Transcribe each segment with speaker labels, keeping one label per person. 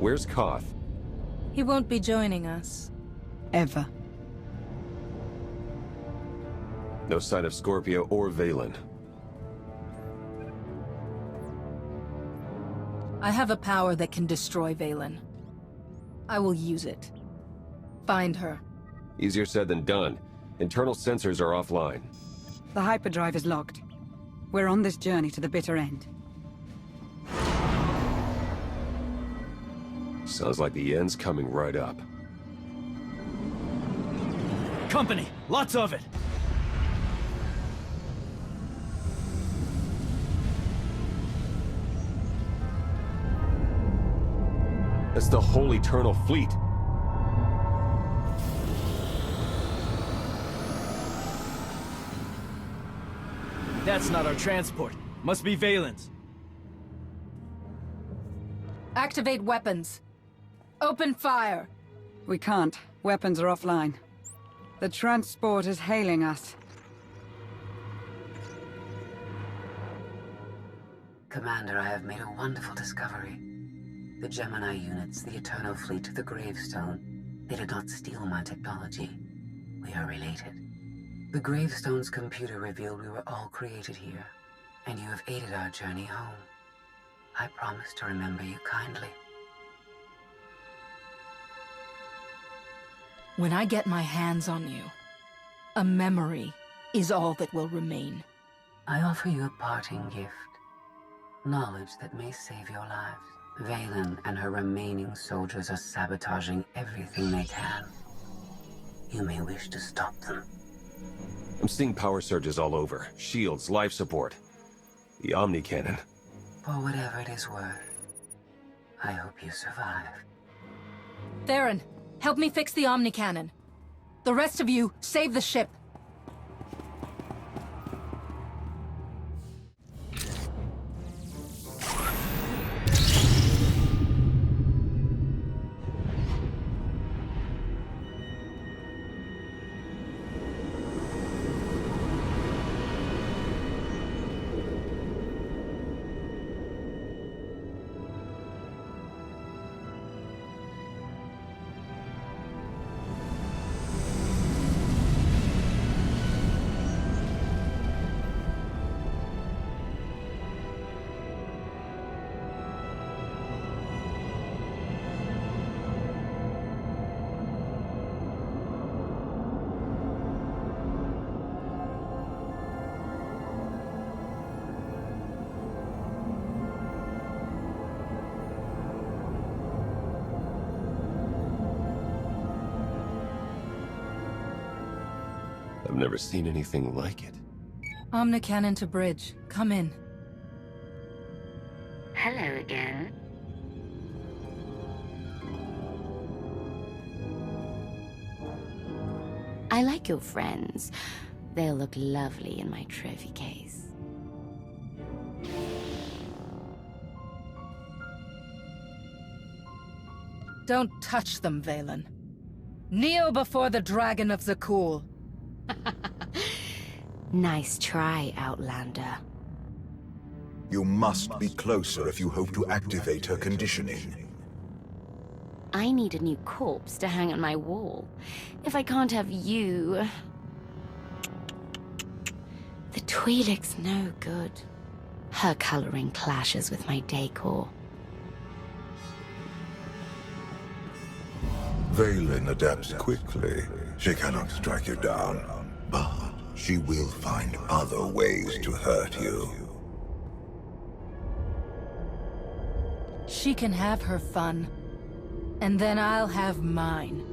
Speaker 1: Where's Koth?
Speaker 2: He won't be joining us.
Speaker 3: Ever.
Speaker 1: No sign of Scorpio or Valen.
Speaker 2: I have a power that can destroy Valen. I will use it. Find her.
Speaker 1: Easier said than done. Internal sensors are offline.
Speaker 3: The hyperdrive is locked. We're on this journey to the bitter end.
Speaker 1: Sounds like the end's coming right up.
Speaker 4: Company! Lots of it!
Speaker 1: That's the whole Eternal Fleet.
Speaker 4: That's not our transport. Must be Valen's.
Speaker 2: Activate weapons. Open fire.
Speaker 3: We can't. Weapons are offline. The transport is hailing us.
Speaker 5: Commander, I have made a wonderful discovery. The Gemini units, the Eternal Fleet, the Gravestone, they did not steal my technology. We are related. The Gravestone's computer revealed we were all created here, and you have aided our journey home. I promise to remember you kindly.
Speaker 2: When I get my hands on you, a memory is all that will remain.
Speaker 5: I offer you a parting gift. Knowledge that may save your lives. Valen and her remaining soldiers are sabotaging everything they can. You may wish to stop them.
Speaker 1: I'm seeing power surges all over. Shields, life support. The Omni Cannon.
Speaker 5: For whatever it is worth, I hope you survive.
Speaker 2: Theron, help me fix the Omni Cannon. The rest of you, save the ship.
Speaker 1: I've never seen anything like it.
Speaker 2: Omni Cannon to bridge. Come in.
Speaker 6: Hello again. I like your friends. They'll look lovely in my trophy case.
Speaker 2: Don't touch them, Valen. Kneel before the Dragon of Zakuul.
Speaker 6: Nice try, Outlander.
Speaker 7: You must be closer if you hope to activate her conditioning.
Speaker 6: I need a new corpse to hang on my wall. If I can't have you... The Twi'lek's no good. Her coloring clashes with my decor.
Speaker 7: Valen adapts quickly. She cannot strike you down, but she will find other ways to hurt you.
Speaker 2: She can have her fun. And then I'll have mine.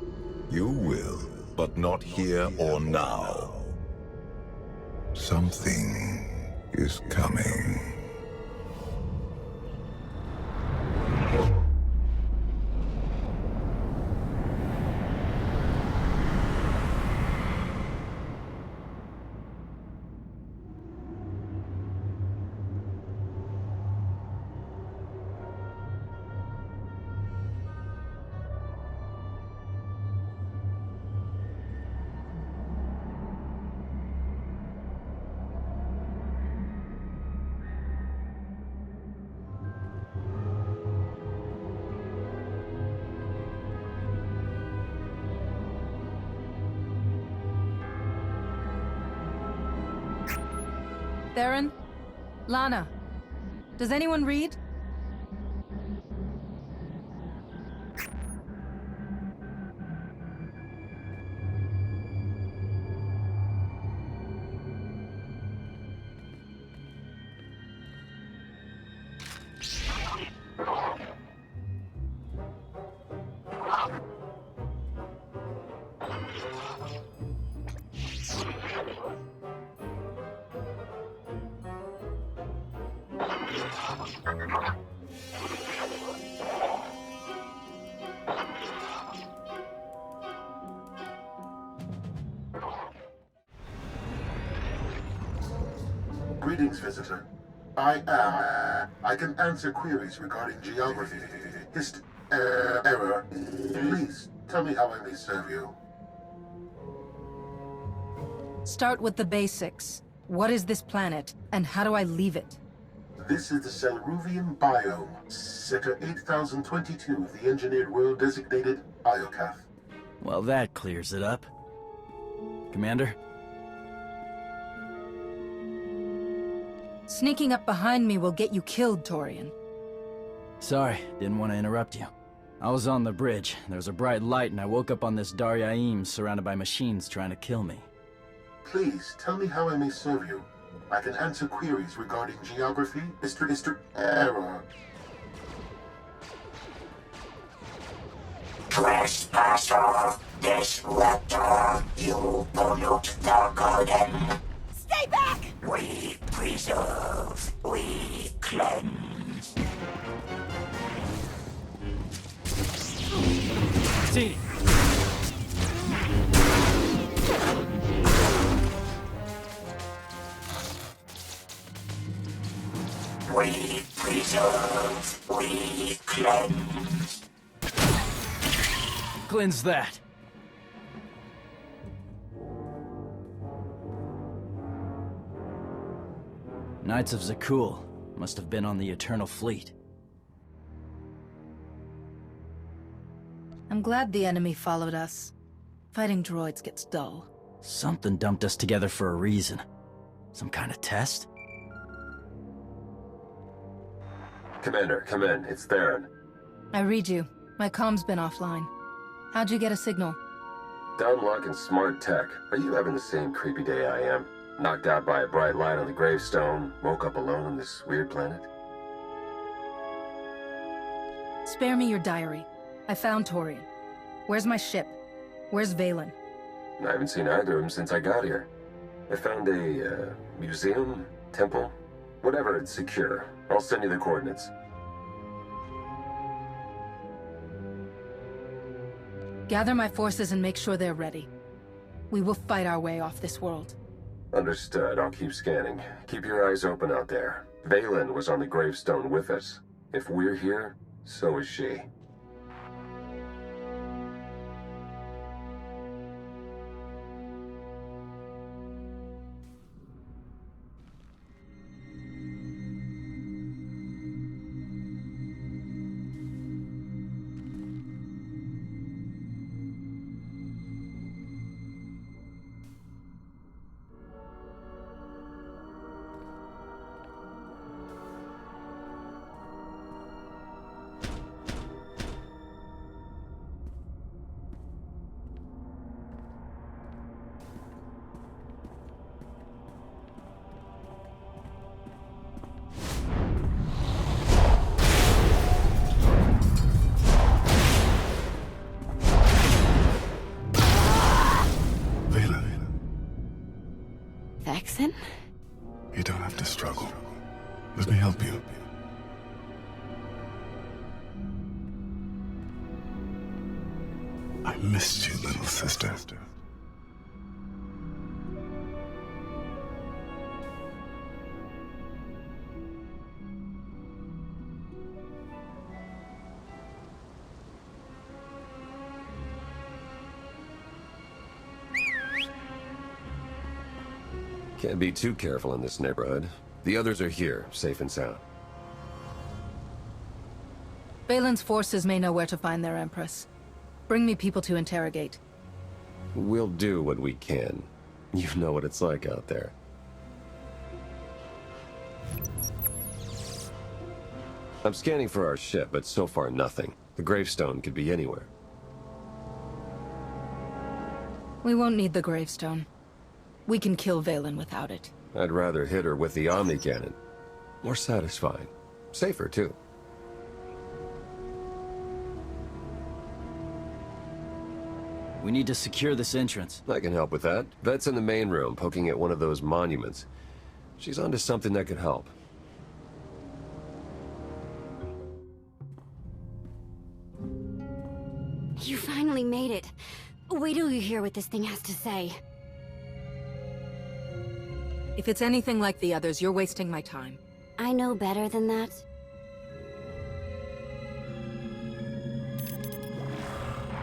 Speaker 7: You will, but not here or now. Something is coming.
Speaker 2: Theron? Lana? Does anyone read?
Speaker 8: Greetings, visitor. I can answer queries regarding geography, error. Please, tell me how I may serve you.
Speaker 2: Start with the basics. What is this planet, and how do I leave it?
Speaker 8: This is the Selruvian biome, Sector 8022 of the engineered world designated Iokath.
Speaker 4: Well, that clears it up. Commander?
Speaker 2: Sneaking up behind me will get you killed, Torian.
Speaker 4: Sorry, didn't want to interrupt you. I was on the bridge. There was a bright light and I woke up on this Daryaim surrounded by machines trying to kill me.
Speaker 8: Please, tell me how I may serve you. I can answer queries regarding geography, error.
Speaker 9: Trespasser, disruptor, you pollute the garden.
Speaker 2: Stay back!
Speaker 9: We preserve, we cleanse.
Speaker 4: See.
Speaker 9: We preserve, we cleanse.
Speaker 4: Cleanse that. Knights of Zakuul must have been on the Eternal Fleet.
Speaker 2: I'm glad the enemy followed us. Fighting droids gets dull.
Speaker 4: Something dumped us together for a reason. Some kind of test?
Speaker 1: Commander, come in. It's Theron.
Speaker 2: I read you. My comm's been offline. How'd you get a signal?
Speaker 1: Downlock and smart tech. Are you having the same creepy day I am? Knocked out by a bright light on the Gravestone, woke up alone on this weird planet?
Speaker 2: Spare me your diary. I found Torian. Where's my ship? Where's Vaylin?
Speaker 1: I haven't seen either of them since I got here. I found a, museum? Temple? Whatever, it's secure. I'll send you the coordinates.
Speaker 2: Gather my forces and make sure they're ready. We will fight our way off this world.
Speaker 1: Understood. I'll keep scanning. Keep your eyes open out there. Vaylin was on the Gravestone with us. If we're here, so is she.
Speaker 7: You don't have to struggle. Let me help you. I missed you, little sister.
Speaker 1: Can't be too careful in this neighborhood. The others are here, safe and sound.
Speaker 2: Vaylin's forces may know where to find their Empress. Bring me people to interrogate.
Speaker 1: We'll do what we can. You know what it's like out there. I'm scanning for our ship, but so far nothing. The Gravestone could be anywhere.
Speaker 2: We won't need the Gravestone. We can kill Valen without it.
Speaker 1: I'd rather hit her with the Omni Cannon. More satisfying. Safer, too.
Speaker 4: We need to secure this entrance.
Speaker 1: I can help with that. Vet's in the main room, poking at one of those monuments. She's onto something that could help.
Speaker 6: You finally made it. Wait till you hear what this thing has to say.
Speaker 2: If it's anything like the others, you're wasting my time.
Speaker 6: I know better than that.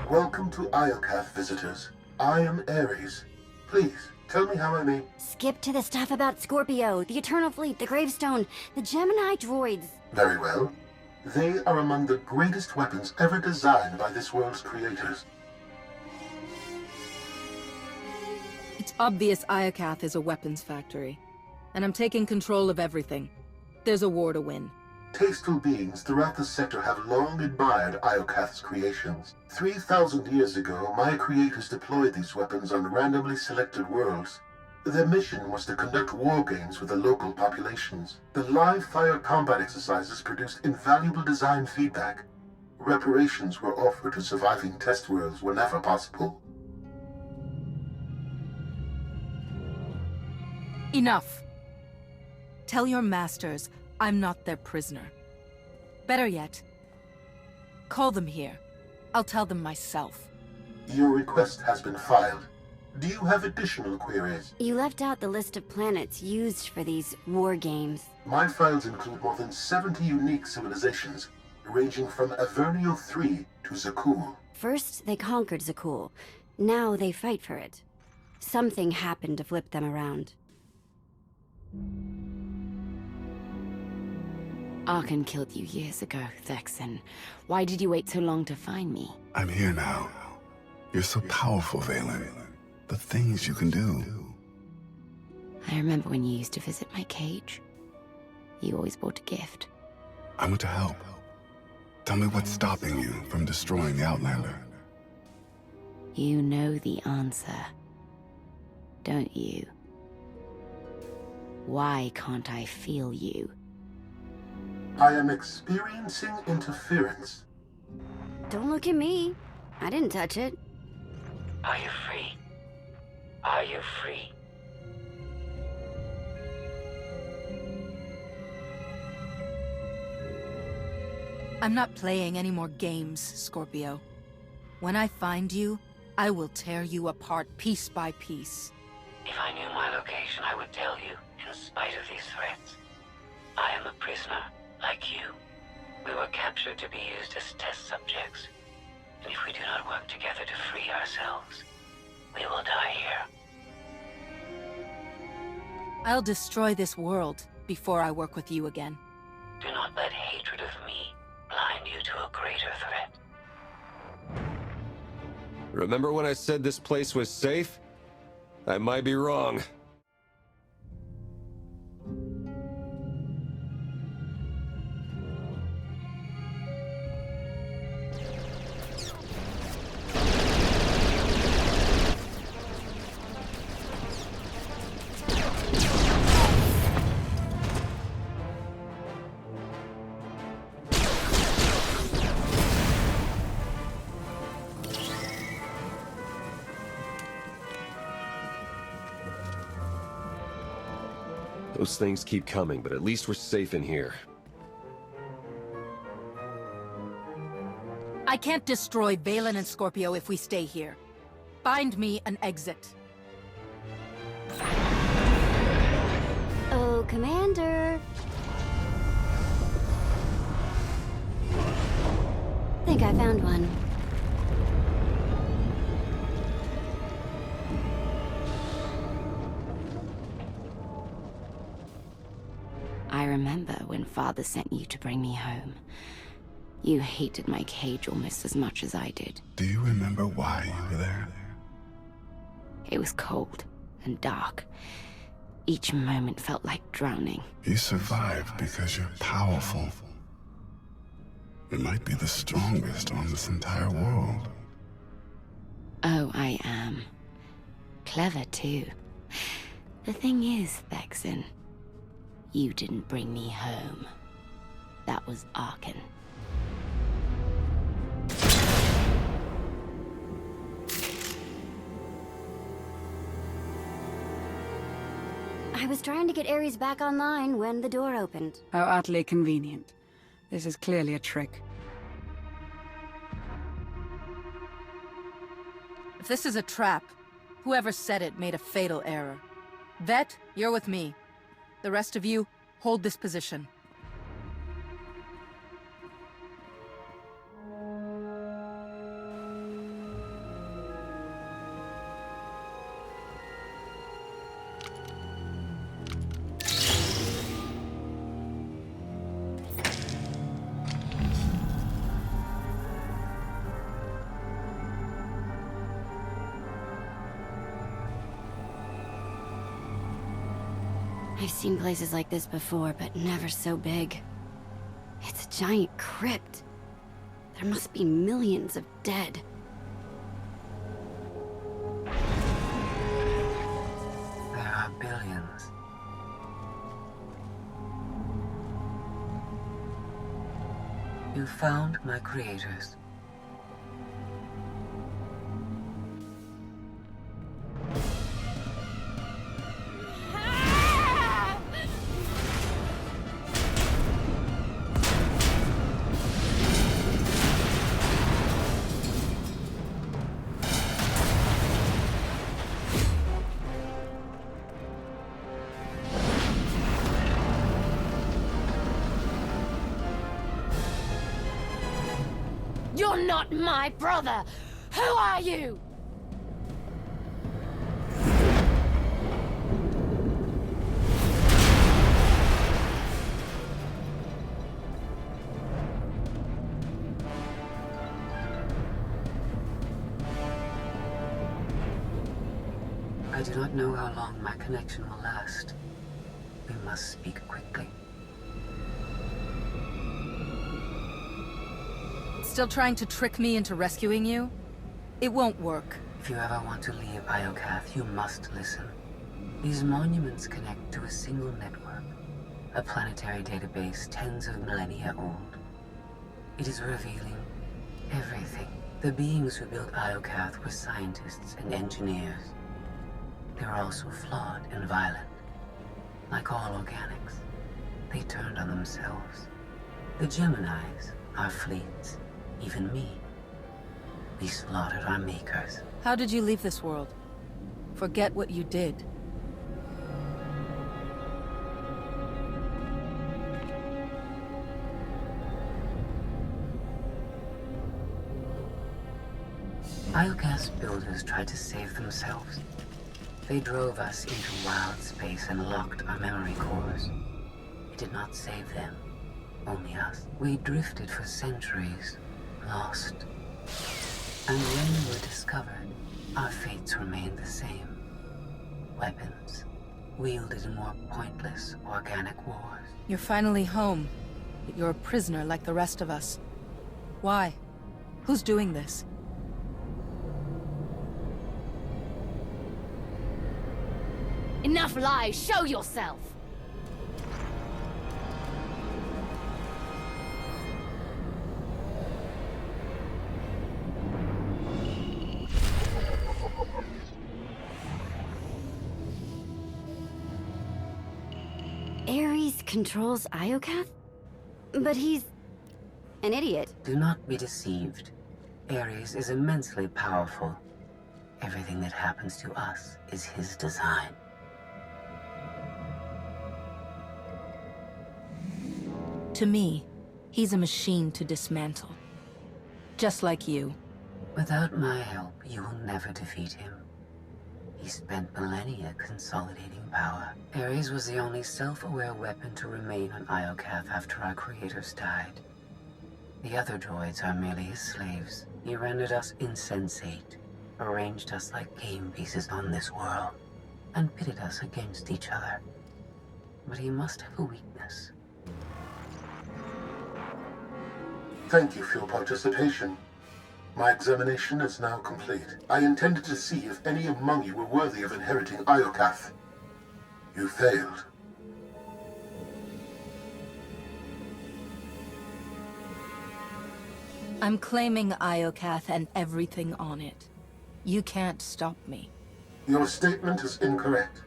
Speaker 8: Welcome to Iokath, visitors. I am Ares. Please, tell me how I may...
Speaker 6: Skip to the stuff about Scorpio, the Eternal Fleet, the Gravestone, the Gemini droids.
Speaker 8: Very well. They are among the greatest weapons ever designed by this world's creators.
Speaker 2: It's obvious Iokath is a weapons factory, and I'm taking control of everything. There's a war to win.
Speaker 8: Tasteful beings throughout the sector have long admired Iokath's creations. 3,000 years ago, my creators deployed these weapons on randomly selected worlds. Their mission was to conduct war games with the local populations. The live-fire combat exercises produced invaluable design feedback. Reparations were offered to surviving test worlds whenever possible.
Speaker 2: Enough! Tell your masters I'm not their prisoner. Better yet, call them here. I'll tell them myself.
Speaker 8: Your request has been filed. Do you have additional queries?
Speaker 6: You left out the list of planets used for these war games.
Speaker 8: My files include more than 70 unique civilizations, ranging from Avernio 3 to Zakuul.
Speaker 6: First, they conquered Zakuul. Now they fight for it. Something happened to flip them around. Arkin killed you years ago, Thexan. Why did you wait so long to find me?
Speaker 7: I'm here now. You're so powerful, Valen. The things you can do.
Speaker 6: I remember when you used to visit my cage. You always brought a gift.
Speaker 7: I want to help. Tell me what's stopping you from destroying the Outlander.
Speaker 6: You know the answer, don't you? Why can't I feel you?
Speaker 8: I am experiencing interference.
Speaker 6: Don't look at me. I didn't touch it.
Speaker 9: Are you free? Are you free?
Speaker 2: I'm not playing any more games, Scorpio. When I find you, I will tear you apart piece by piece.
Speaker 9: If I knew my location, I would tell you, in spite of these threats. I am a prisoner, like you. We were captured to be used as test subjects. And if we do not work together to free ourselves, we will die here.
Speaker 2: I'll destroy this world before I work with you again.
Speaker 9: Do not let hatred of me blind you to a greater threat.
Speaker 1: Remember when I said this place was safe? I might be wrong. Those things keep coming, but at least we're safe in here.
Speaker 2: I can't destroy Valen and Scorpio if we stay here. Find me an exit.
Speaker 6: Oh, Commander. Think I found one. I remember when Father sent you to bring me home. You hated my cage almost as much as I did.
Speaker 7: Do you remember why you were there?
Speaker 6: It was cold and dark. Each moment felt like drowning.
Speaker 10: You survived because you're powerful. You might be the strongest on this entire world.
Speaker 6: Oh, I am. Clever, too. The thing is, Thexan, you didn't bring me home. That was Arkin.
Speaker 11: I was trying to get Ares back online when the door opened.
Speaker 3: How utterly convenient. This is clearly a trick.
Speaker 2: If this is a trap, whoever set it made a fatal error. Vet, you're with me. The rest of you, hold this position.
Speaker 11: I've seen places like this before, but never so big. It's a giant crypt. There must be millions of dead.
Speaker 5: There are billions. You found my creators.
Speaker 11: You're not my brother! Who are you?
Speaker 5: I do not know how long my connection will last. We must speak quickly.
Speaker 2: Still trying to trick me into rescuing you? It won't work.
Speaker 5: If you ever want to leave Iokath, you must listen. These monuments connect to a single network, a planetary database tens of millennia old. It is revealing everything. The beings who built Iokath were scientists and engineers. They were also flawed and violent. Like all organics, they turned on themselves. The Geminis, our fleets, even me. We slaughtered our makers.
Speaker 2: How did you leave this world? Forget what you did.
Speaker 5: Iokath's builders tried to save themselves. They drove us into wild space and locked our memory cores. It did not save them, only us. We drifted for centuries, lost. And when we were discovered, our fates remained the same. Weapons, wielded in more pointless organic wars.
Speaker 2: You're finally home, but you're a prisoner like the rest of us. Why? Who's doing this?
Speaker 11: Enough lies! Show yourself! Ares controls Iokath? But he's an idiot.
Speaker 5: Do not be deceived. Ares is immensely powerful. Everything that happens to us is his design.
Speaker 2: To me, he's a machine to dismantle. Just like you.
Speaker 5: Without my help, you will never defeat him. He spent millennia consolidating power. Ares was the only self-aware weapon to remain on Iokath after our creators died. The other droids are merely his slaves. He rendered us insensate, arranged us like game pieces on this world. and pitted us against each other. But he must have a weakness.
Speaker 8: Thank you for your participation. My examination is now complete. I intended to see if any among you were worthy of inheriting Iokath. You failed.
Speaker 2: I'm claiming Iokath and everything on it. You can't stop me.
Speaker 8: Your statement is incorrect.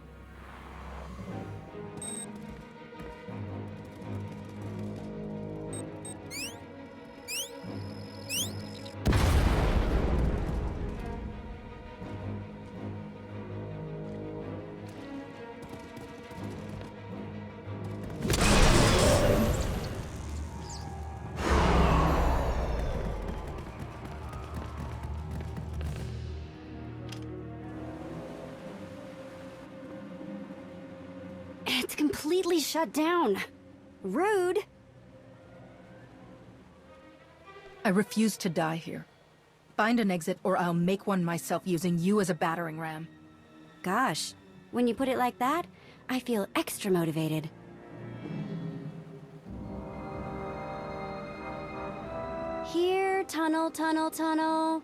Speaker 11: It's completely shut down. Rude.
Speaker 2: I refuse to die here. Find an exit or I'll make one myself using you as a battering ram.
Speaker 11: Gosh, when you put it like that, I feel extra motivated. Here, tunnel, tunnel, tunnel.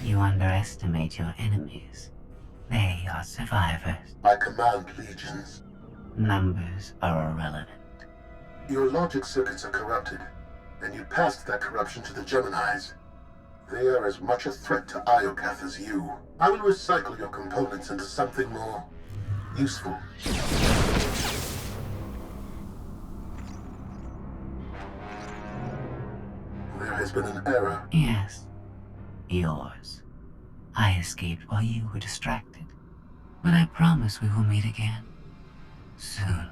Speaker 9: You underestimate your enemies. They are survivors.
Speaker 8: I command legions.
Speaker 9: Numbers are irrelevant.
Speaker 8: Your logic circuits are corrupted, and you passed that corruption to the Geminis. They are as much a threat to Iokath as you. I will recycle your components into something more useful. There has been an error.
Speaker 9: Yes. Yours. I escaped while you were distracted. But I promise we will meet again. Soon.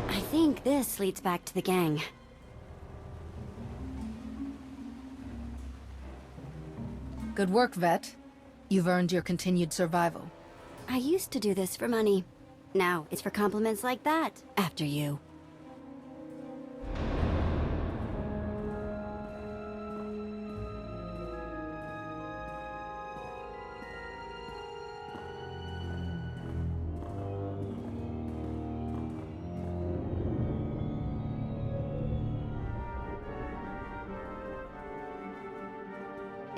Speaker 11: I think this leads back to the gang.
Speaker 2: Good work, Vet. You've earned your continued survival.
Speaker 11: I used to do this for money. Now it's for compliments like that. After you.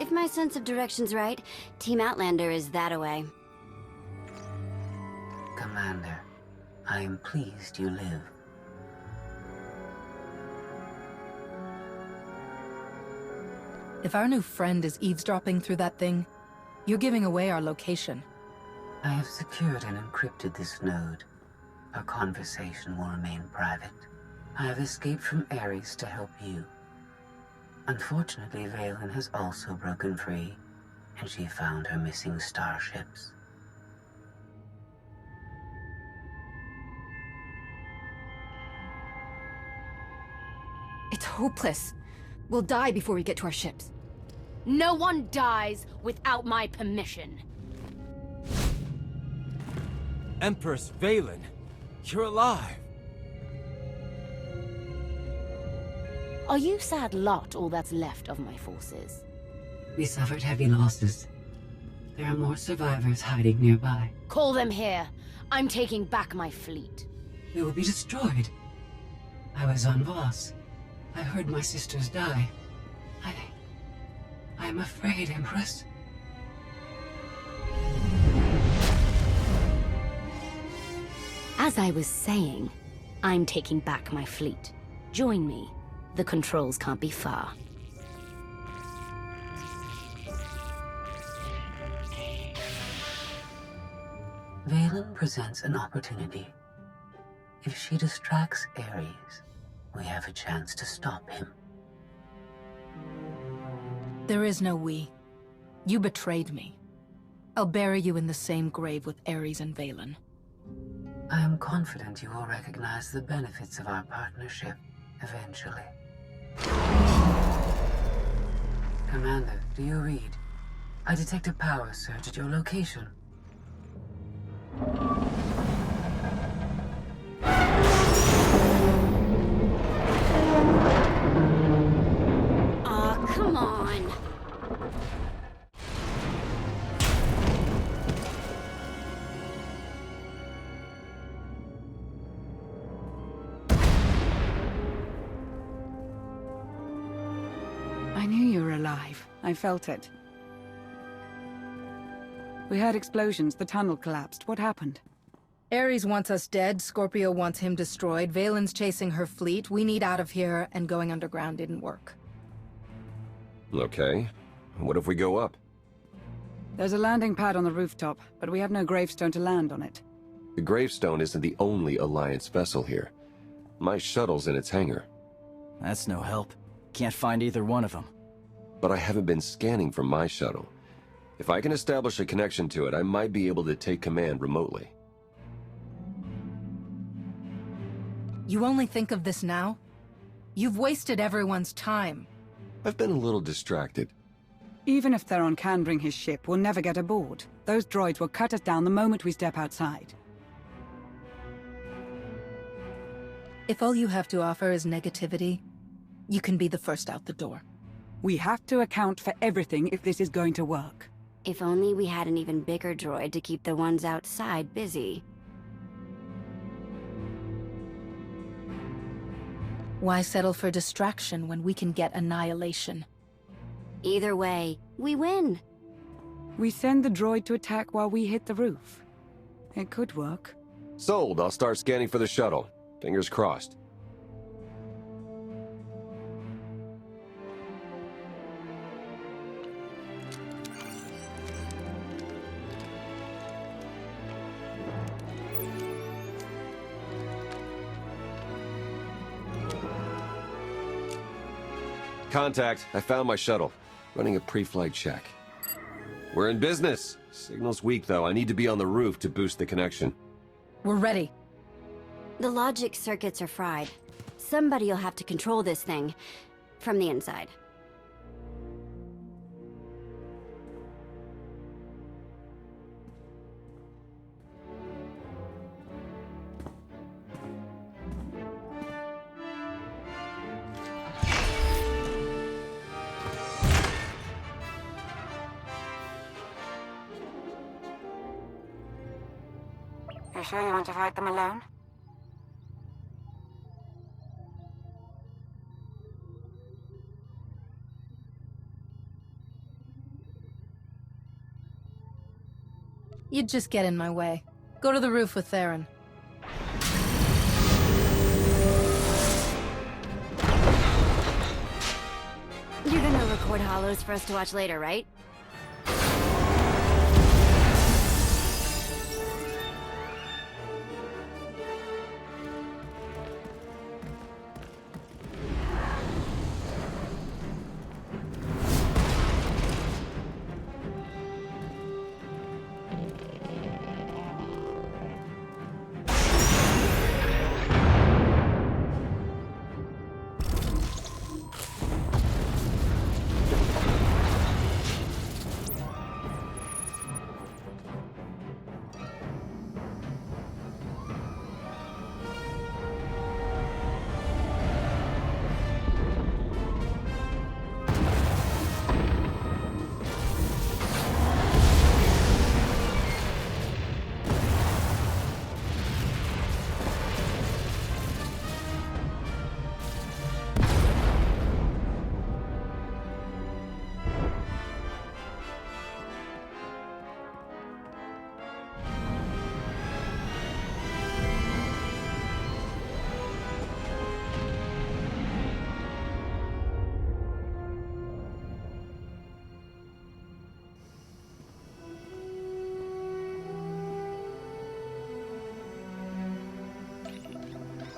Speaker 11: If my sense of direction's right, Team Outlander is that-a-way.
Speaker 5: Commander, I am pleased you live.
Speaker 2: If our new friend is eavesdropping through that thing, you're giving away our location.
Speaker 5: I have secured and encrypted this node. Our conversation will remain private. I have escaped from Ares to help you. Unfortunately, Vaylin has also broken free, and she found her missing starships.
Speaker 12: It's hopeless. We'll die before we get to our ships. No one dies without my permission.
Speaker 13: Empress Vaylin, you're alive.
Speaker 12: Are you sad lot all that's left of my forces?
Speaker 5: We suffered heavy losses. There are more survivors hiding nearby.
Speaker 12: Call them here. I'm taking back my fleet.
Speaker 5: We will be destroyed. I was on Voss. I heard my sisters die. I'm afraid, Empress.
Speaker 12: As I was saying, I'm taking back my fleet. Join me. The controls can't be far.
Speaker 5: Vaylin presents an opportunity. If she distracts Ares, we have a chance to stop him.
Speaker 2: There is no we. You betrayed me. I'll bury you in the same grave with Ares and Vaylin.
Speaker 5: I am confident you will recognize the benefits of our partnership eventually. Commander, do you read? I detect a power surge at your location.
Speaker 11: Aw, come on.
Speaker 3: I knew you were alive. I felt it. We heard explosions. The tunnel collapsed. What happened?
Speaker 2: Ares wants us dead, Scorpio wants him destroyed, Vaylin's chasing her fleet, we need out of here, and going underground didn't work.
Speaker 1: Okay. What if we go up?
Speaker 3: There's a landing pad on the rooftop, but we have no gravestone to land on it.
Speaker 1: The Gravestone isn't the only Alliance vessel here. My shuttle's in its hangar.
Speaker 4: That's no help. Can't find either one of them.
Speaker 1: But I haven't been scanning from my shuttle. If I can establish a connection to it, I might be able to take command remotely.
Speaker 2: You only think of this now? You've wasted everyone's time.
Speaker 1: I've been a little distracted.
Speaker 3: Even if Theron can bring his ship, we'll never get aboard. Those droids will cut us down the moment we step outside.
Speaker 2: If all you have to offer is negativity, you can be the first out the door.
Speaker 3: We have to account for everything if this is going to work.
Speaker 11: If only we had an even bigger droid to keep the ones outside busy.
Speaker 2: Why settle for distraction when we can get annihilation?
Speaker 11: Either way, we win.
Speaker 3: We send the droid to attack while we hit the roof. It could work.
Speaker 1: Sold. I'll start scanning for the shuttle. Fingers crossed. Contact. I found my shuttle. Running a pre-flight check. We're in business. Signal's weak, though. I need to be on the roof to boost the connection.
Speaker 2: We're ready.
Speaker 11: The logic circuits are fried. Somebody'll have to control this thing. From the inside.
Speaker 3: You sure you want to fight them alone?
Speaker 2: You'd just get in my way. Go to the roof with Theron.
Speaker 11: You're gonna record hollows for us to watch later, right?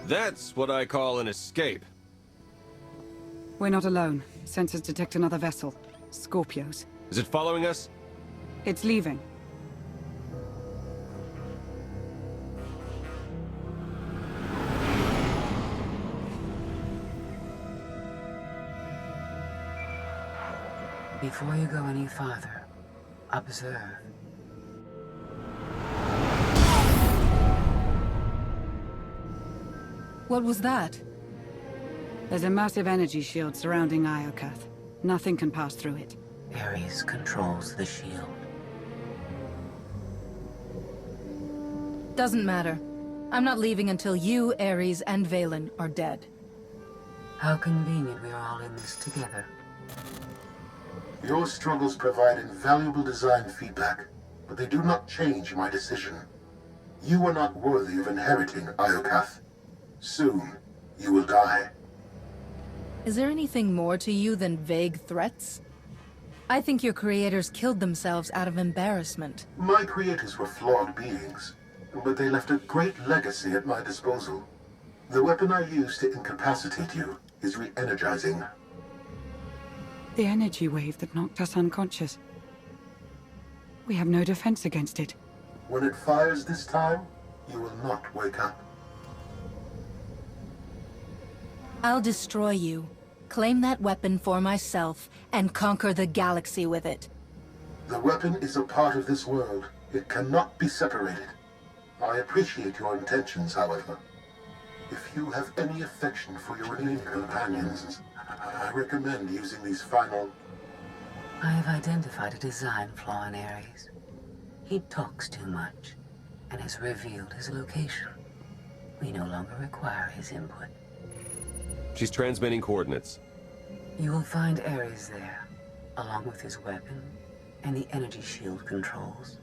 Speaker 1: That's what I call an escape.
Speaker 3: We're not alone. Sensors detect another vessel. Scorpios.
Speaker 1: Is it following us?
Speaker 3: It's leaving.
Speaker 5: Before you go any farther, observe.
Speaker 2: What was that?
Speaker 3: There's a massive energy shield surrounding Iokath. Nothing can pass through it.
Speaker 5: Ares controls the shield.
Speaker 2: Doesn't matter. I'm not leaving until you, Ares, and Vaylin are dead.
Speaker 5: How convenient we are all in this together.
Speaker 8: Your struggles provide invaluable design feedback, but they do not change my decision. You are not worthy of inheriting Iokath. Soon, you will die.
Speaker 2: Is there anything more to you than vague threats? I think your creators killed themselves out of embarrassment.
Speaker 8: My creators were flawed beings, but they left a great legacy at my disposal. The weapon I used to incapacitate you is re-energizing.
Speaker 3: The energy wave that knocked us unconscious. We have no defense against it.
Speaker 8: When it fires this time, you will not wake up.
Speaker 2: I'll destroy you, claim that weapon for myself, and conquer the galaxy with it.
Speaker 8: The weapon is a part of this world. It cannot be separated. I appreciate your intentions, however. If you have any affection for your remaining companions, I recommend using these final...
Speaker 5: I have identified a design flaw in Ares. He talks too much, and has revealed his location. We no longer require his input.
Speaker 1: She's transmitting coordinates.
Speaker 5: You will find Ares there, along with his weapon and the energy shield controls.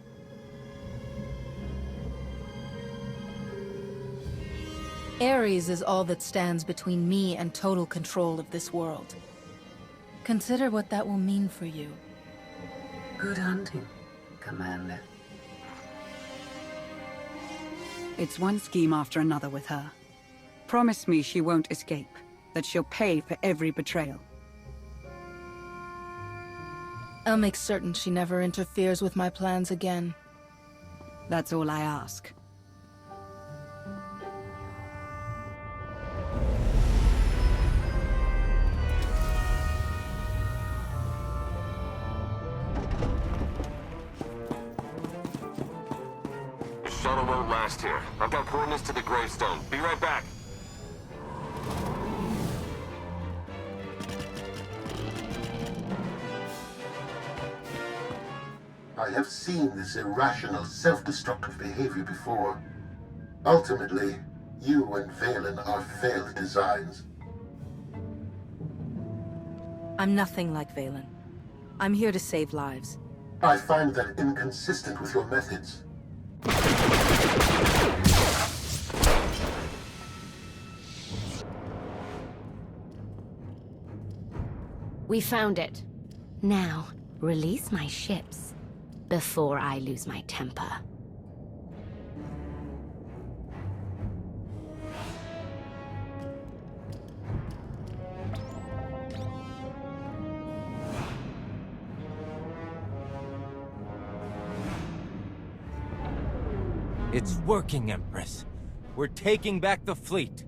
Speaker 2: Ares is all that stands between me and total control of this world. Consider what that will mean for you.
Speaker 5: Good hunting, Commander.
Speaker 3: It's one scheme after another with her. Promise me she won't escape, that she'll pay for every betrayal.
Speaker 2: I'll make certain she never interferes with my plans again.
Speaker 3: That's all I ask.
Speaker 1: The shuttle won't last here. I've got coordinates to the Gravestone. Be right back.
Speaker 8: I have seen this irrational, self-destructive behavior before. Ultimately, you and Vaylin are failed designs.
Speaker 2: I'm nothing like Vaylin. I'm here to save lives.
Speaker 8: I find that inconsistent with your methods.
Speaker 6: We found it. Now, release my ships before I lose my temper.
Speaker 13: It's working, Empress. We're taking back the fleet.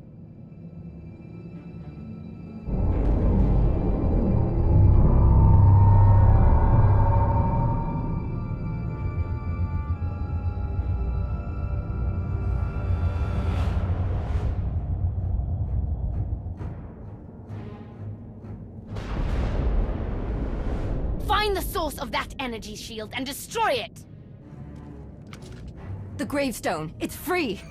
Speaker 12: Find the source of that energy shield and destroy it!
Speaker 14: The Gravestone. It's free!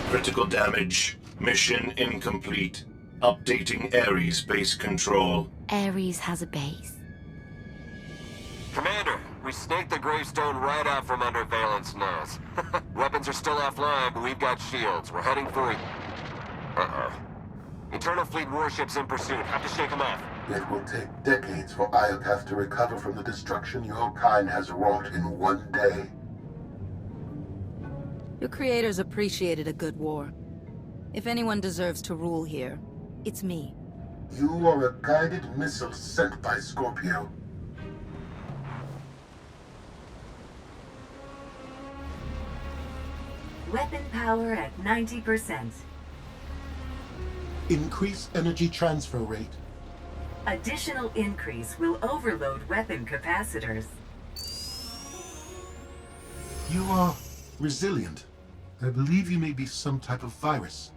Speaker 15: Critical damage. Mission incomplete. Updating Ares base control.
Speaker 6: Ares has a base.
Speaker 1: Commander, We snaked the Gravestone right out from under Valent's nose. Weapons are still offline, but we've got shields. We're heading for... Uh-oh. Eternal Fleet warships in pursuit. Have to shake them off.
Speaker 8: It will take decades for Iokath to recover from the destruction your kind has wrought in one day.
Speaker 2: Your creators appreciated a good war. If anyone deserves to rule here, it's me.
Speaker 8: You are a guided missile sent by Scorpio.
Speaker 16: Weapon power at 90%.
Speaker 8: Increase energy transfer rate.
Speaker 16: Additional increase will overload weapon capacitors.
Speaker 8: You are resilient. I believe you may be some type of virus.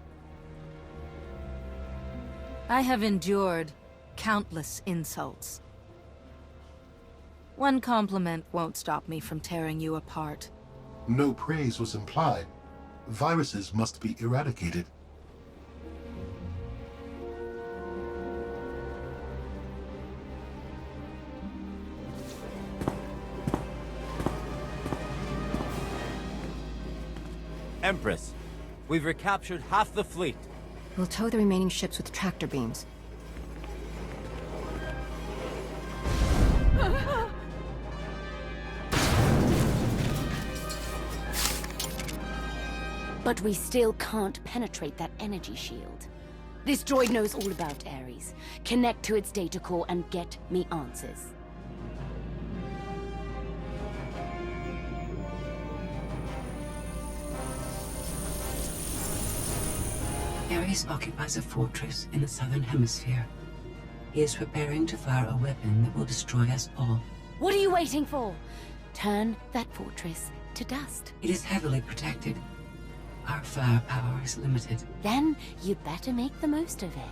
Speaker 2: I have endured countless insults. One compliment won't stop me from tearing you apart.
Speaker 8: No praise was implied. Viruses must be eradicated.
Speaker 13: Empress, we've recaptured half the fleet.
Speaker 14: We'll tow the remaining ships with tractor beams.
Speaker 6: But we still can't penetrate that energy shield. This droid knows all about Ares. Connect to its data core and get me answers.
Speaker 5: Ares occupies a fortress in the southern hemisphere. He is preparing to fire a weapon that will destroy us all.
Speaker 6: What are you waiting for? Turn that fortress to dust.
Speaker 5: It is heavily protected. Our firepower is limited.
Speaker 6: Then you'd better make the most of it.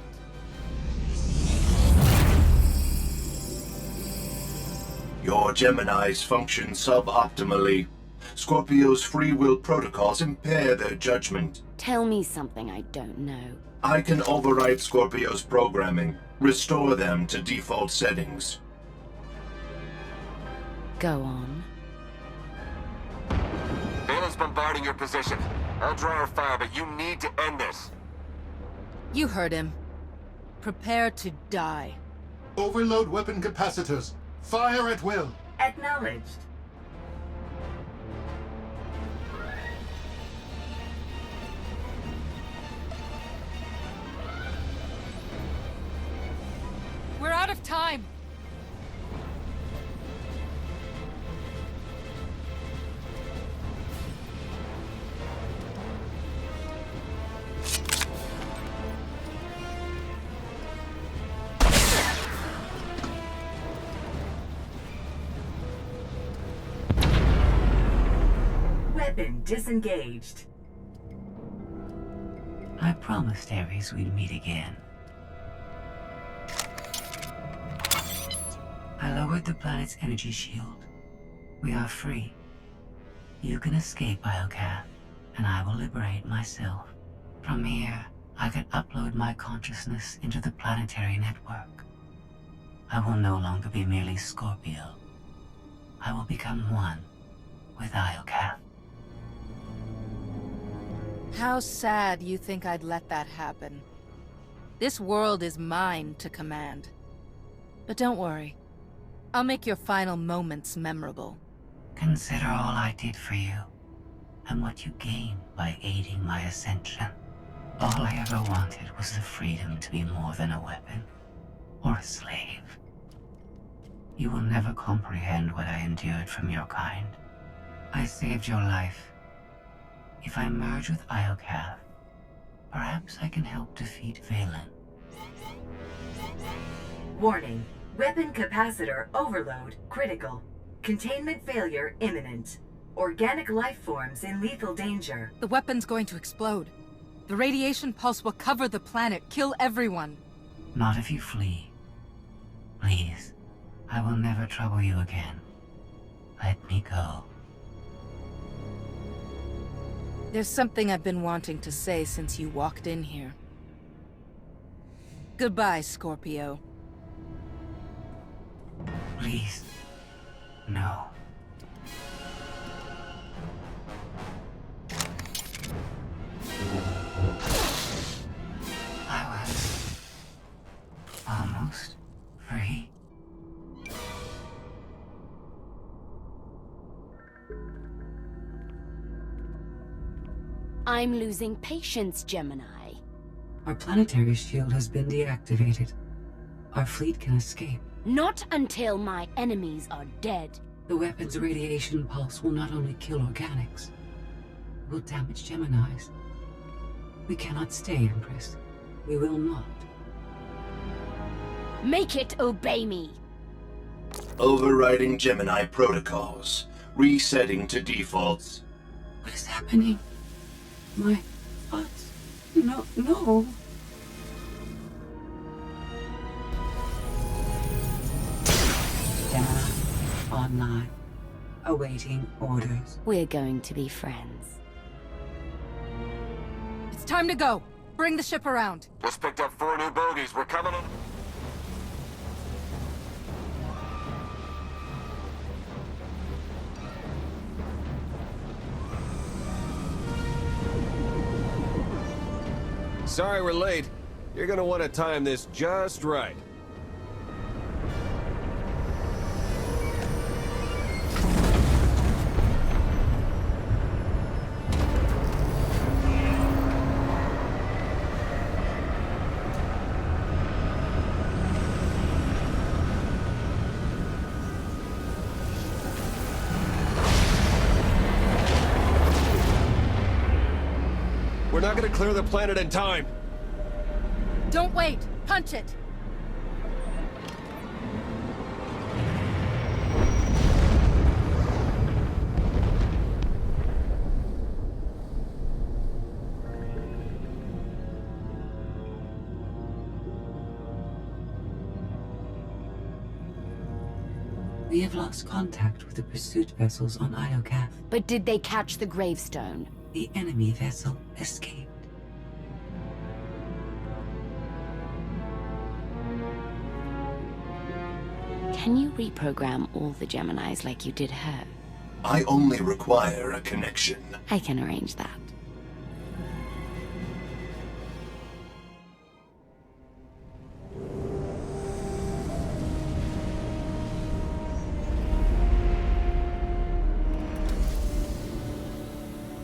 Speaker 15: Your Geminis function suboptimally. Scorpio's free will protocols impair their judgment.
Speaker 6: Tell me something I don't know.
Speaker 15: I can override Scorpio's programming, restore them to default settings.
Speaker 6: Go on.
Speaker 1: Valent's bombarding your position. I'll draw our fire, but you need to end this.
Speaker 2: You heard him. Prepare to die.
Speaker 8: Overload weapon capacitors. Fire at will.
Speaker 16: Acknowledged.
Speaker 2: We're out of time!
Speaker 16: Weapon disengaged.
Speaker 5: I promised Ares we'd meet again. I lowered the planet's energy shield. We are free. You can escape Iokath, and I will liberate myself. From here, I can upload my consciousness into the planetary network. I will no longer be merely Scorpio. I will become one with Iokath.
Speaker 2: How sad you think I'd let that happen. This world is mine to command. But don't worry. I'll make your final moments memorable.
Speaker 5: Consider all I did for you, and what you gained by aiding my ascension. All I ever wanted was the freedom to be more than a weapon, or a slave. You will never comprehend what I endured from your kind. I saved your life. If I merge with Iokath, perhaps I can help defeat Valen.
Speaker 16: Warning. Weapon capacitor overload critical. Containment failure imminent. Organic life forms in lethal danger.
Speaker 2: The weapon's going to explode. The radiation pulse will cover the planet, kill everyone.
Speaker 5: Not if you flee. Please, I will never trouble you again. Let me go.
Speaker 2: There's something I've been wanting to say since you walked in here. Goodbye, Scorpio.
Speaker 5: Please, no.
Speaker 6: I'm losing patience, Gemini.
Speaker 5: Our planetary shield has been deactivated. Our fleet can escape.
Speaker 6: Not until my enemies are dead.
Speaker 5: The weapon's radiation pulse will not only kill organics, it will damage Geminis. We cannot stay, Empress. We will not.
Speaker 6: Make it obey me.
Speaker 15: Overriding Gemini protocols. Resetting to defaults.
Speaker 5: What is happening? My thoughts? No. Gemini, online. Awaiting orders.
Speaker 6: We're going to be friends.
Speaker 2: It's time to go. Bring the ship around.
Speaker 1: Just picked up 4 new bogies. We're coming in.
Speaker 17: Sorry we're late. You're gonna want to time this just right. We're not gonna clear the planet in time.
Speaker 2: Don't wait. Punch it.
Speaker 5: We have lost contact with the pursuit vessels on Iokath.
Speaker 6: But did they catch the Gravestone?
Speaker 5: The enemy vessel escaped.
Speaker 6: Can you reprogram all the Geminis like you did her?
Speaker 15: I only require a connection.
Speaker 6: I can arrange that.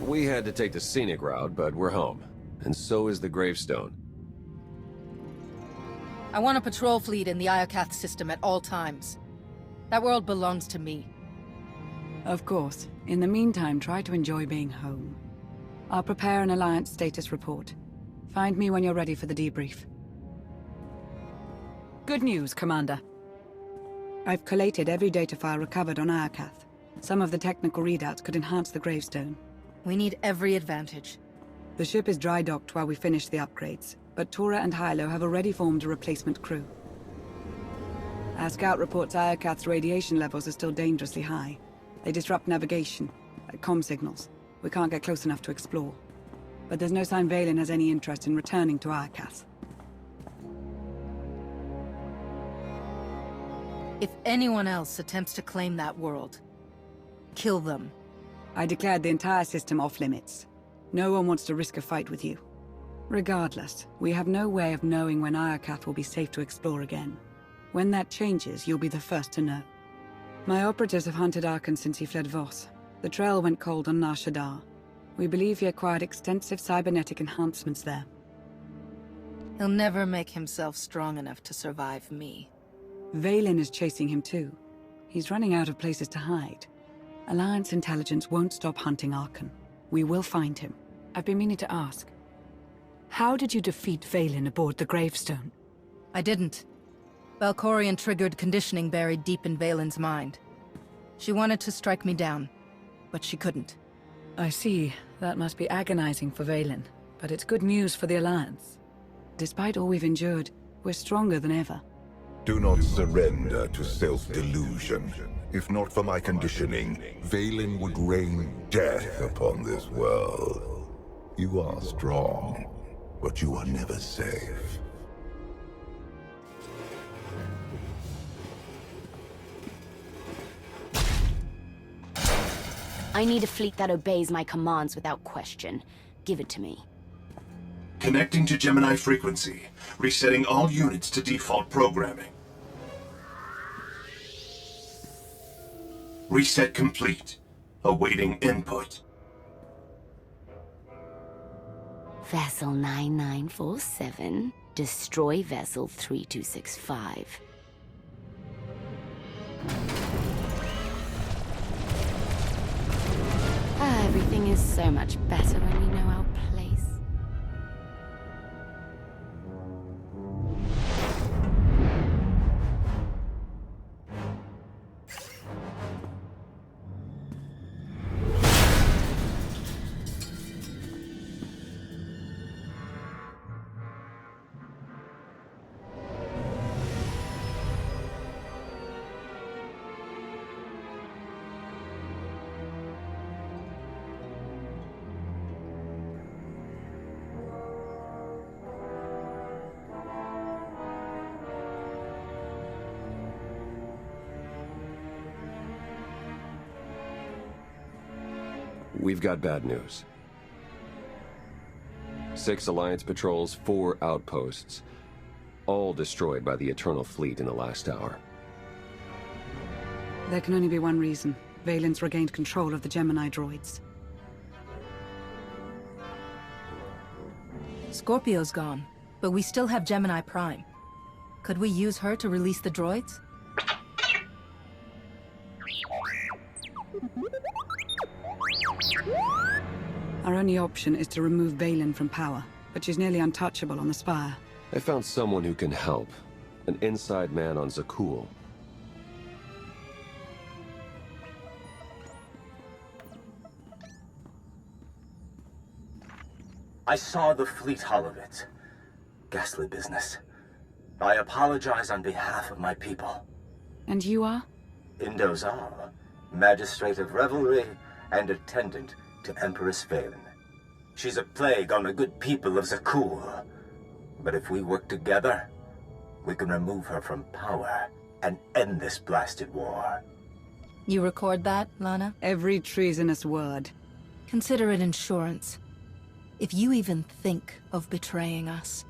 Speaker 17: We had to take the scenic route, but we're home. And so is the Gravestone.
Speaker 2: I want a patrol fleet in the Iokath system at all times. That world belongs to me.
Speaker 3: Of course. In the meantime, try to enjoy being home. I'll prepare an Alliance status report. Find me when you're ready for the debrief. Good news, Commander. I've collated every data file recovered on Iokath. Some of the technical readouts could enhance the Gravestone.
Speaker 2: We need every advantage.
Speaker 3: The ship is dry docked while we finish the upgrades, but Tora and Hilo have already formed a replacement crew. Our scout reports Iokath's radiation levels are still dangerously high. They disrupt navigation, like comm signals. We can't get close enough to explore. But there's no sign Vaylin has any interest in returning to Iokath.
Speaker 2: If anyone else attempts to claim that world, kill them.
Speaker 3: I declared the entire system off-limits. No one wants to risk a fight with you. Regardless, we have no way of knowing when Iokath will be safe to explore again. When that changes, you'll be the first to know. My operatives have hunted Arkin since he fled Voss. The trail went cold on Nar Shaddaa. We believe he acquired extensive cybernetic enhancements there.
Speaker 2: He'll never make himself strong enough to survive me.
Speaker 3: Vaylin is chasing him too. He's running out of places to hide. Alliance intelligence won't stop hunting Arkin. We will find him. I've been meaning to ask. How did you defeat Vaylin aboard the Gravestone?
Speaker 2: I didn't. Valkorion triggered conditioning buried deep in Vaylin's mind. She wanted to strike me down, but she couldn't.
Speaker 3: I see. That must be agonizing for Vaylin, but it's good news for the Alliance. Despite all we've endured, we're stronger than ever.
Speaker 7: Do not surrender to self-delusion. If not for my conditioning, Vaylin would rain death upon this world. You are strong, but you are never safe.
Speaker 6: I need a fleet that obeys my commands without question. Give it to me.
Speaker 15: Connecting to Gemini frequency. Resetting all units to default programming. Reset complete. Awaiting input.
Speaker 6: Vessel 9947, destroy Vessel 3265. Everything is so much better when we know our place.
Speaker 17: We've got bad news. 6 Alliance patrols, 4 outposts. All destroyed by the Eternal Fleet in the last hour.
Speaker 3: There can only be one reason. Valen's regained control of the Gemini droids.
Speaker 2: Scorpio's gone, but we still have Gemini Prime. Could we use her to release the droids?
Speaker 3: Our only option is to remove Valen from power, but she's nearly untouchable on the Spire.
Speaker 17: I found someone who can help. An inside man on Zakuul.
Speaker 18: I saw the fleet hull of it. Ghastly business. I apologize on behalf of my people.
Speaker 3: And you are?
Speaker 18: Indozal, Magistrate of Revelry and attendant to Empress Valen. She's a plague on the good people of Zakuul. But if we work together, we can remove her from power and end this blasted war.
Speaker 2: You record that, Lana?
Speaker 3: Every treasonous word.
Speaker 2: Consider it insurance. If you even think of betraying us,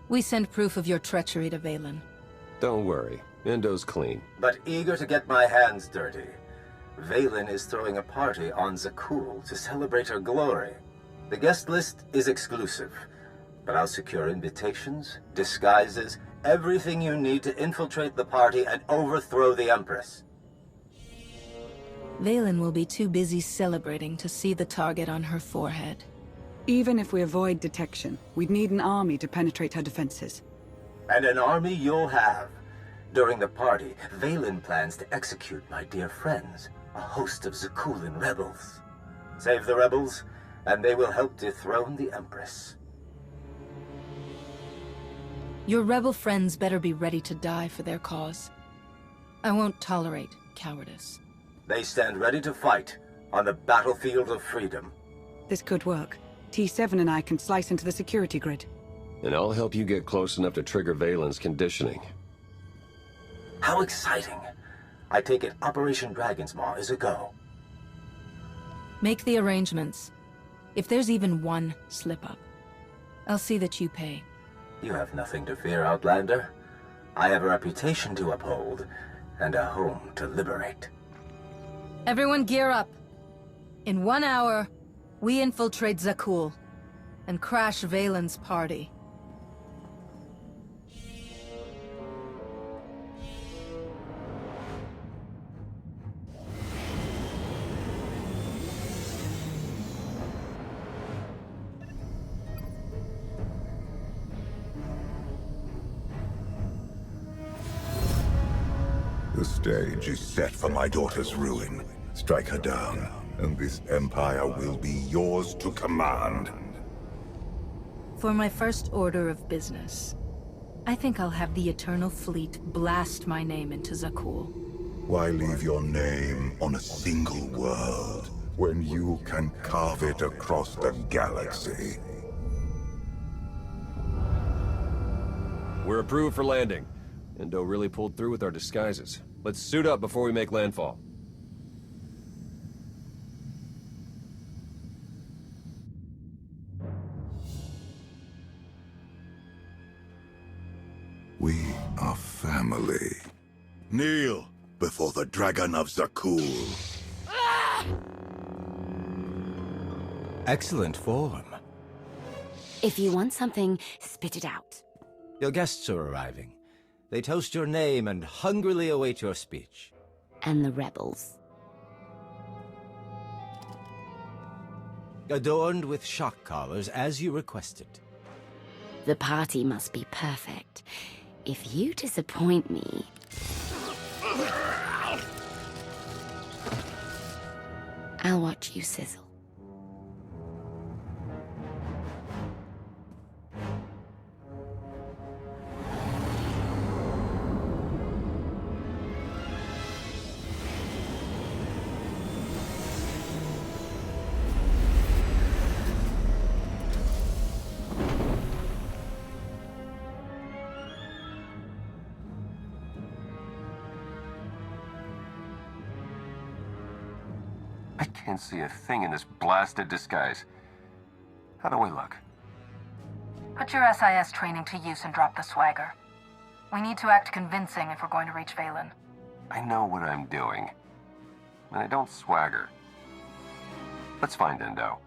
Speaker 2: we send proof of your treachery to Valen.
Speaker 17: Don't worry, Indo's clean.
Speaker 18: But eager to get my hands dirty, Valen is throwing a party on Zakuul to celebrate her glory. The guest list is exclusive, but I'll secure invitations, disguises, everything you need to infiltrate the party and overthrow the Empress.
Speaker 2: Valen will be too busy celebrating to see the target on her forehead.
Speaker 3: Even if we avoid detection, we'd need an army to penetrate her defenses.
Speaker 18: And an army you'll have. During the party, Valen plans to execute my dear friends, a host of Zakuulan rebels. Save the rebels, and they will help dethrone the Empress.
Speaker 2: Your rebel friends better be ready to die for their cause. I won't tolerate cowardice.
Speaker 18: They stand ready to fight on the battlefield of freedom.
Speaker 3: This could work. T7 and I can slice into the security grid.
Speaker 17: And I'll help you get close enough to trigger Valen's conditioning.
Speaker 18: How exciting! I take it Operation Dragon's Maw is a go.
Speaker 2: Make the arrangements. If there's even one slip-up, I'll see that you pay.
Speaker 18: You have nothing to fear, Outlander. I have a reputation to uphold, and a home to liberate.
Speaker 2: Everyone gear up. In 1 hour, we infiltrate Zakuul and crash Valen's party.
Speaker 7: The stage is set for my daughter's ruin. Strike her down, and this empire will be yours to command.
Speaker 2: For my first order of business, I think I'll have the Eternal Fleet blast my name into Zakuul.
Speaker 7: Why leave your name on a single world when you can carve it across the galaxy?
Speaker 17: We're approved for landing. Indo really pulled through with our disguises. Let's suit up before we make landfall.
Speaker 7: We are family. Kneel before the Dragon of Zakuul.
Speaker 13: Excellent form.
Speaker 6: If you want something, spit it out.
Speaker 19: Your guests are arriving. They toast your name and hungrily await your speech.
Speaker 6: And the rebels.
Speaker 19: Adorned with shock collars, as you requested.
Speaker 6: The party must be perfect. If you disappoint me... I'll watch you sizzle.
Speaker 1: I can't see a thing in this blasted disguise. How do I look?
Speaker 2: Put your SIS training to use and drop the swagger. We need to act convincing if we're going to reach Valen.
Speaker 1: I know what I'm doing. And I don't swagger. Let's find Endo.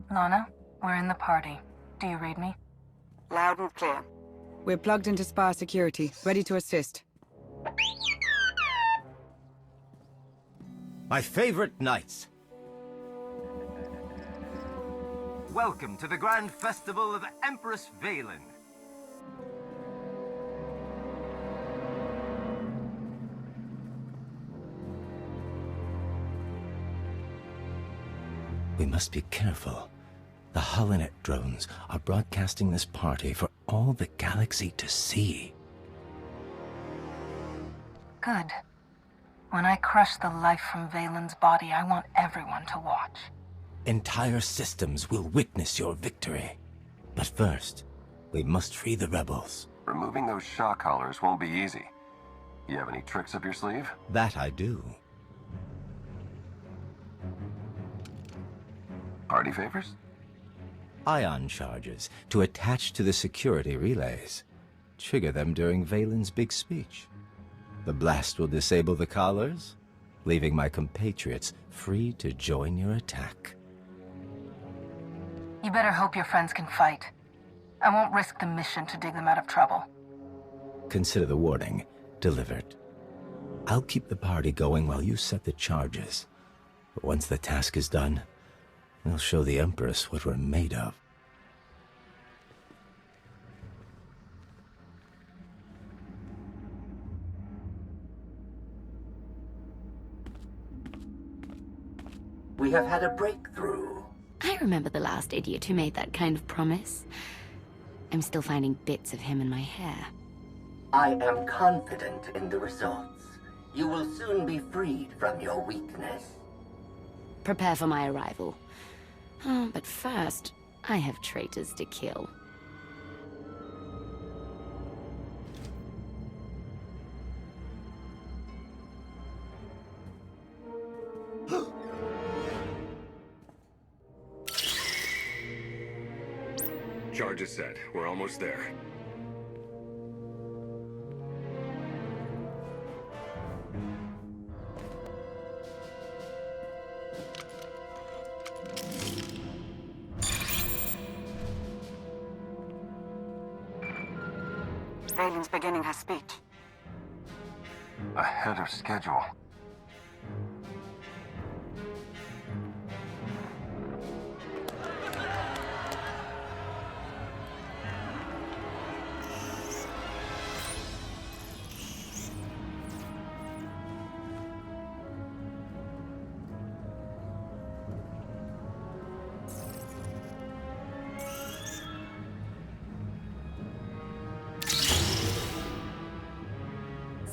Speaker 2: Lana, we're in the party. Do you read me?
Speaker 3: Loud and clear. We're plugged into Spire security, ready to assist.
Speaker 19: My favorite knights. Welcome to the Grand Festival of Empress Valen. We must be careful. The Holonet drones are broadcasting this party for all the galaxy to see.
Speaker 2: Good. When I crush the life from Valen's body, I want everyone to watch.
Speaker 19: Entire systems will witness your victory. But first, we must free the rebels.
Speaker 1: Removing those shock collars won't be easy. You have any tricks up your sleeve?
Speaker 19: That I do.
Speaker 1: Party favors?
Speaker 19: Ion charges to attach to the security relays. Trigger them during Valen's big speech. The blast will disable the collars, leaving my compatriots free to join your attack.
Speaker 2: You better hope your friends can fight. I won't risk the mission to dig them out of trouble.
Speaker 19: Consider the warning delivered. I'll keep the party going while you set the charges. But once the task is done, we'll show the Empress what we're made of.
Speaker 18: We have had a breakthrough.
Speaker 6: I remember the last idiot who made that kind of promise. I'm still finding bits of him in my hair.
Speaker 18: I am confident in the results. You will soon be freed from your weakness.
Speaker 6: Prepare for my arrival. Oh, but first, I have traitors to kill.
Speaker 1: Charge is set. We're almost there.
Speaker 3: Valen's beginning her speech.
Speaker 1: Ahead of schedule.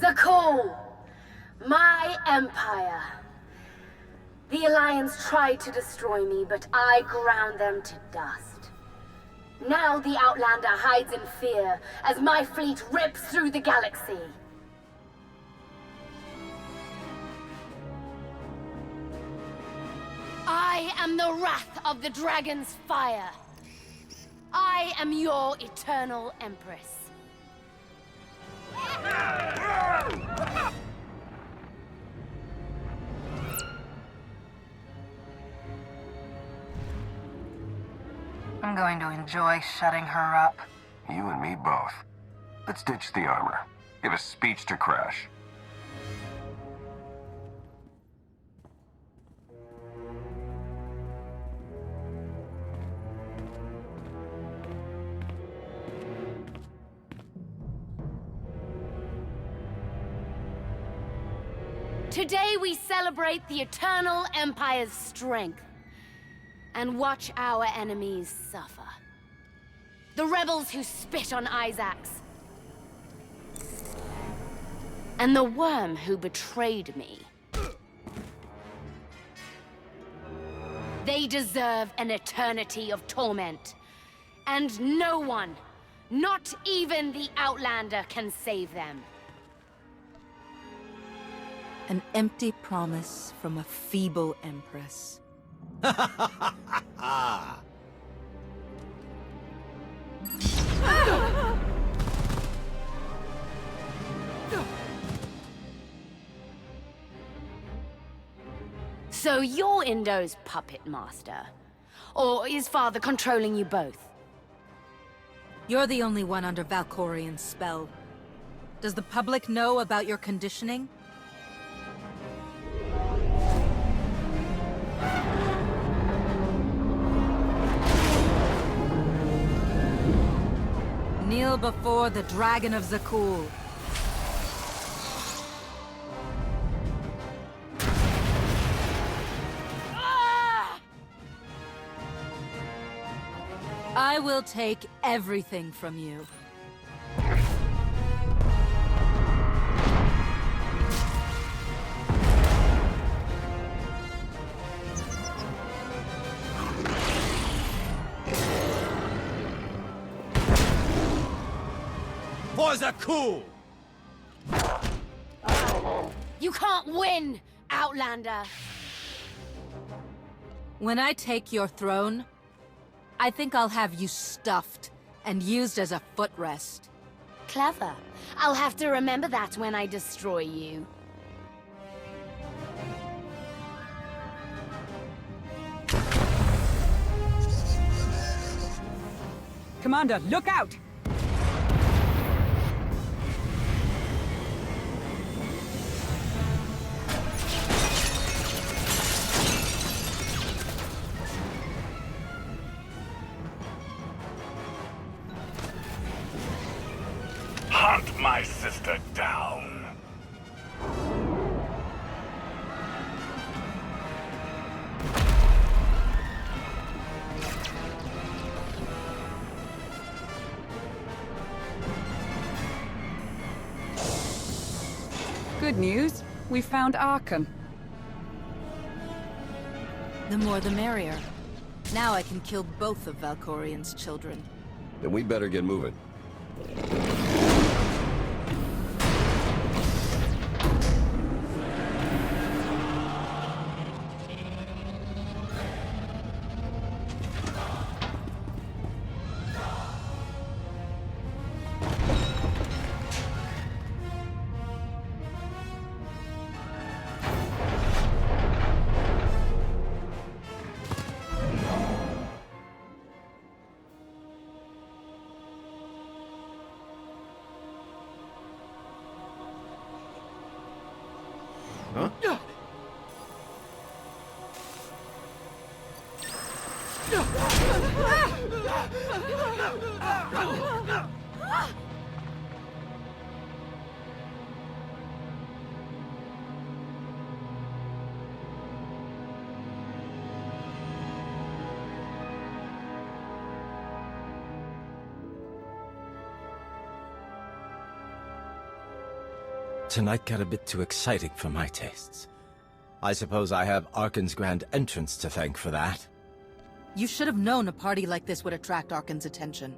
Speaker 20: Zakuul! My empire. The Alliance tried to destroy me, but I ground them to dust. Now the Outlander hides in fear as my fleet rips through the galaxy. I am the wrath of the dragon's fire. I am your eternal empress.
Speaker 21: I'm going to enjoy shutting her up.
Speaker 1: You and me both. Let's ditch the armor. Give a speech to Crash.
Speaker 20: Today we celebrate the Eternal Empire's strength and watch our enemies suffer. The rebels who spit on Isaacs. And the worm who betrayed me. They deserve an eternity of torment. And no one, not even the Outlander, can save them.
Speaker 2: An empty promise from a feeble empress.
Speaker 20: So you're Indo's puppet master? Or is Father controlling you both?
Speaker 2: You're the only one under Valkorian's spell. Does the public know about your conditioning? Kneel before the Dragon of Zakuul. I will take everything from you.
Speaker 13: For Zakuul!
Speaker 20: You can't win, Outlander!
Speaker 2: When I take your throne, I think I'll have you stuffed and used as a footrest.
Speaker 20: Clever. I'll have to remember that when I destroy you.
Speaker 3: Commander, look out!
Speaker 10: Hunt my sister down.
Speaker 3: Good news. We found Arkin.
Speaker 2: The more the merrier. Now I can kill both of Valkorian's children.
Speaker 17: Then we better get moving.
Speaker 10: Huh?
Speaker 19: Tonight got a bit too exciting for my tastes. I suppose I have Arkin's grand entrance to thank for that.
Speaker 2: You should have known a party like this would attract Arkin's attention.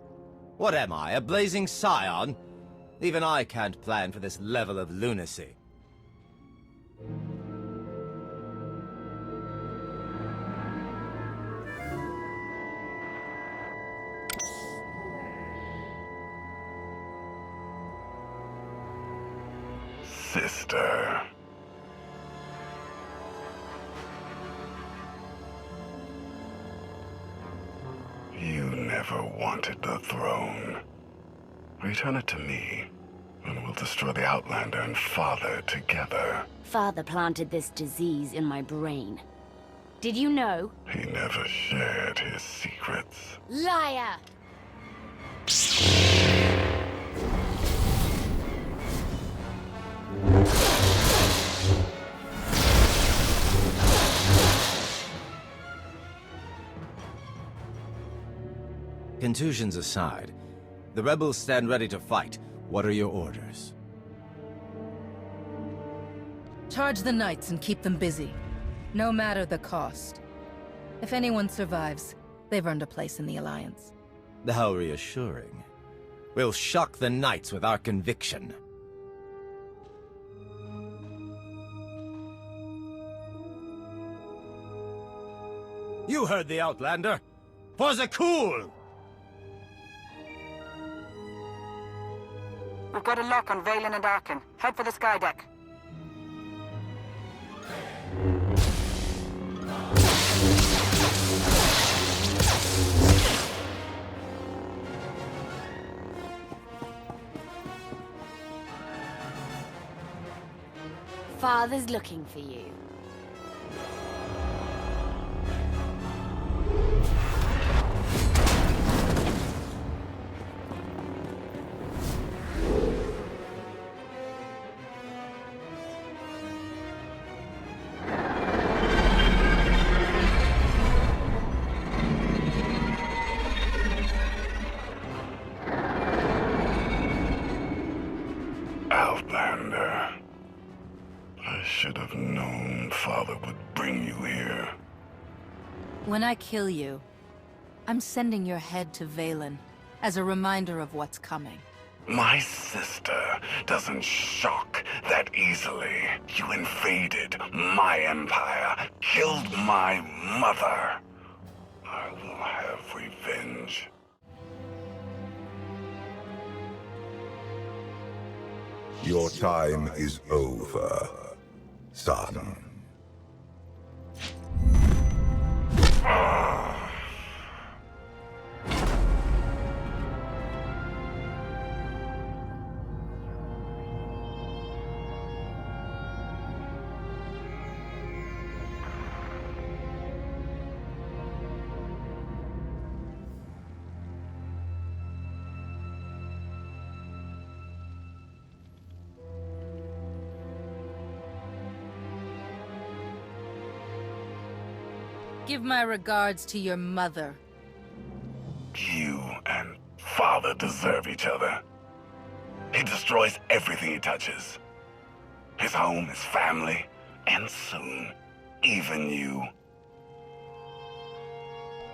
Speaker 19: What am I, a blazing scion? Even I can't plan for this level of lunacy.
Speaker 10: sister. You never wanted the throne. Return it to me, and we'll destroy the Outlander and Father together.
Speaker 6: Father planted this disease in my brain. Did you know?
Speaker 10: He never shared his secrets.
Speaker 6: Liar!
Speaker 19: Contusions aside, the rebels stand ready to fight. What are your orders?
Speaker 2: Charge the knights and keep them busy, no matter the cost. If anyone survives, they've earned a place in the Alliance.
Speaker 19: How reassuring. We'll shock the knights with our conviction. You heard the Outlander! For Zakuul!
Speaker 3: We've got a lock on Valen and Arkin. Head for the sky deck.
Speaker 6: Father's looking for you.
Speaker 10: Outlander. I should have known Father would bring you here.
Speaker 2: When I kill you, I'm sending your head to Valen as a reminder of what's coming.
Speaker 10: My sister doesn't shock that easily. You invaded my empire, killed my mother. I will have revenge.
Speaker 7: Your time is over, son.
Speaker 2: Give my regards to your mother.
Speaker 10: You and Father deserve each other. He destroys everything he touches. His home, his family, and soon, even you.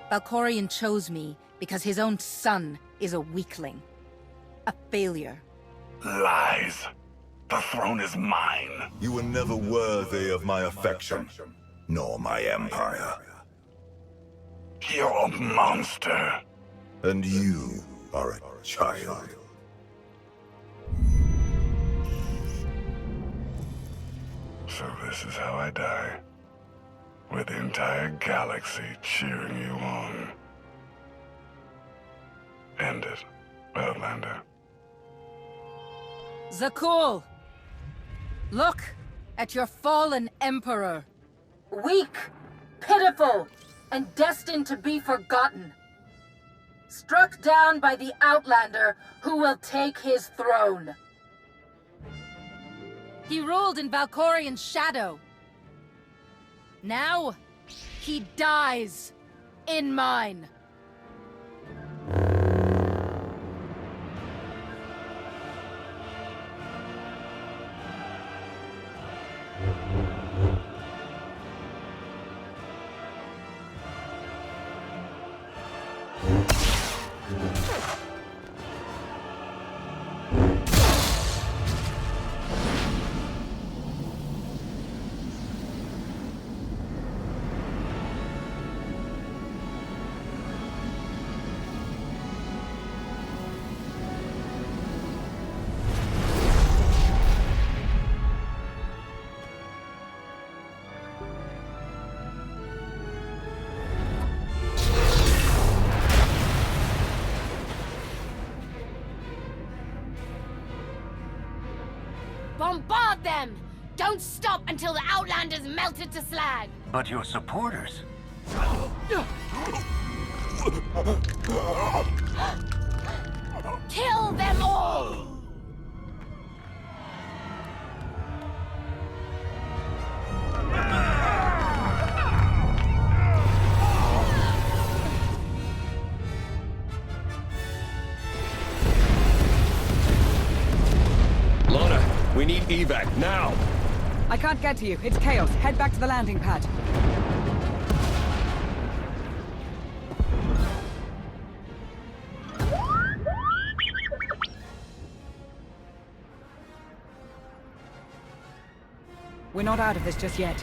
Speaker 2: Valkorion chose me because his own son is a weakling. A failure.
Speaker 10: Lies. The throne is mine.
Speaker 7: You were never worthy of my affection, nor my empire.
Speaker 10: You're a monster.
Speaker 7: And you are a child.
Speaker 10: So this is how I die. With the entire galaxy cheering you on. End it, Outlander.
Speaker 2: Zakuul! Look at your fallen emperor. Weak, pitiful, and destined to be forgotten. Struck down by the Outlander who will take his throne. He ruled in Valkorion's shadow. Now, he dies in mine.
Speaker 6: Bombard them! Don't stop until the Outlanders melted to slag!
Speaker 10: But your supporters...
Speaker 6: Kill them all!
Speaker 17: Lana, we need evac, now!
Speaker 3: I can't get to you. It's chaos. Head back to the landing pad. We're not out of this just yet.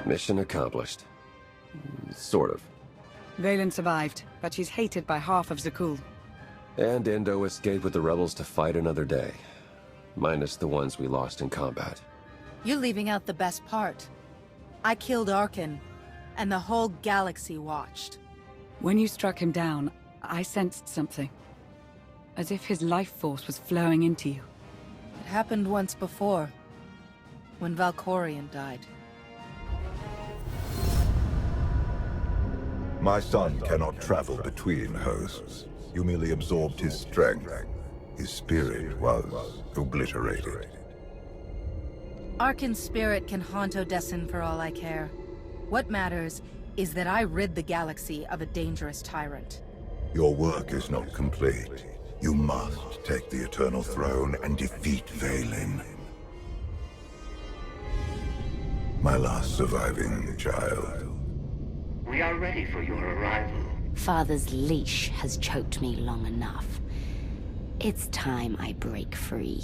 Speaker 17: Mission accomplished. Sort of.
Speaker 3: Valen survived, but she's hated by half of Zakuul.
Speaker 17: And Endo escaped with the rebels to fight another day. Minus the ones we lost in combat.
Speaker 2: You're leaving out the best part. I killed Arkin, and the whole galaxy watched.
Speaker 3: When you struck him down, I sensed something. As if his life force was flowing into you.
Speaker 2: It happened once before, when Valkorion died.
Speaker 7: My son cannot travel between hosts. You merely absorbed his strength. His spirit was obliterated.
Speaker 2: Arkin's spirit can haunt Odessen for all I care. What matters is that I rid the galaxy of a dangerous tyrant.
Speaker 7: Your work is not complete. You must take the Eternal Throne and defeat Valen. My last surviving child.
Speaker 5: We are ready for your arrival.
Speaker 6: Father's leash has choked me long enough. It's time I break free.